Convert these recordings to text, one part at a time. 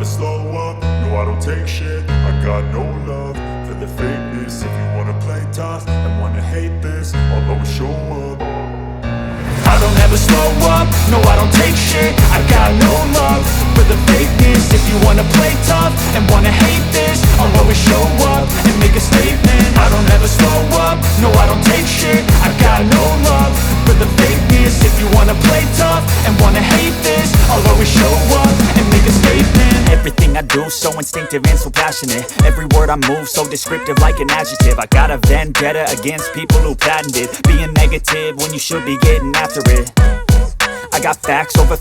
slow up, no I don't take shit. I got no love for the fakeness. If you wanna play tough and wanna hate this, I'll always show up. I don't ever slow up, no I don't take shit. I got no love for the fakeness. If you wanna play tough and wanna hate this, I'll always show up and make a statement. I don't ever slow up, no I don't take shit. I got no love for the fakeness. If you wanna play tough and wanna hate this, I'll always show up and make a statement. Everything I do so instinctive and so passionate. Every word I move so descriptive like an adjective. I got a vendetta against people who patented being negative when you should be getting after it. I got facts over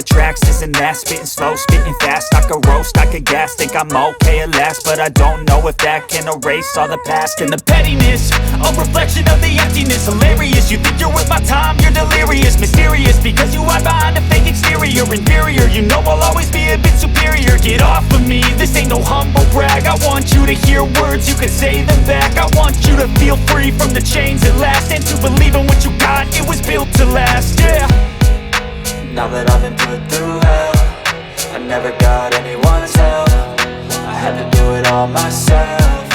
tracks, this and that. Spitting slow, spitting fast, I could roast, I could gas. Think I'm okay at last, but I don't know if that can erase all the past. And the pettiness, a reflection of the emptiness. Hilarious, you think you're worth my time, you're delirious. Mysterious, because you hide behind a fake exterior. Inferior, you know I'll always be a bit superior. Get off of me, this ain't no humble brag. I want you to hear words, you can say them back. I want you to feel free from the chains at last, and to believe in what you got, it was built to last, yeah. Now that I've been put through hell, I never got anyone's help. I had to do it all myself.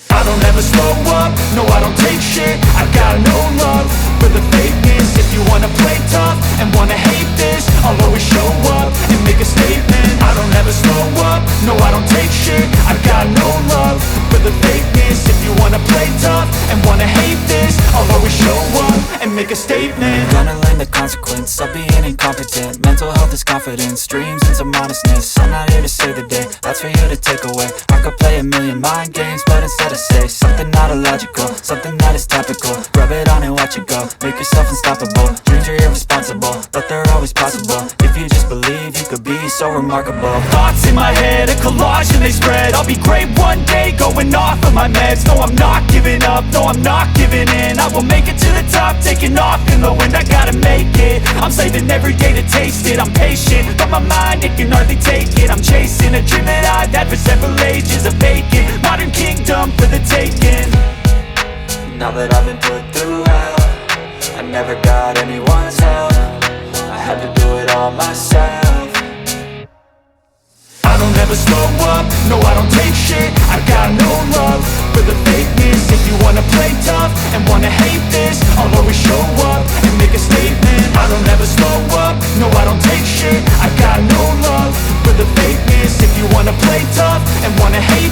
I don't ever slow up, no I don't take shit. I got no love for the fakeness. If you wanna play tough and wanna hate this, I'll always show up and make a statement. I don't ever slow up, no I don't take shit. I got no love for the fakeness. If you wanna play tough and wanna hate this, I'll always show up and make a statement. Gonna learn the consequence of being incompetent. Mental health is confidence, dreams and some honestness. I'm not here to save the day, that's for you to take away. I could play a million mind games, but instead I say something not illogical, something that is topical. Rub it on and watch it go, make yourself unstoppable. Dreams are irresponsible, but they're always possible. If you just believe, you could be so remarkable. Thoughts in my head, a collage and they spread. I'll be great one day, going off of my meds. No, I'm not giving up, no, I'm not giving in. I will make it to the top, taking off in the wind. I gotta make it, I'm saving every day to taste it. I'm patient, but my mind, it can hardly take it. I'm chasing a dream that I've had for several ages. A vacant, modern kingdom for the taking. Now that I've been put through hell, I never got anyone's help. I had to do it all myself. I don't ever slow up, no I don't take shit. I got no love for the fakeness. If you wanna play tough and wanna hate this, I'll always show up and make a statement. I don't ever slow up, no I don't take shit. I got no love for the fakeness. If you wanna play tough and wanna hate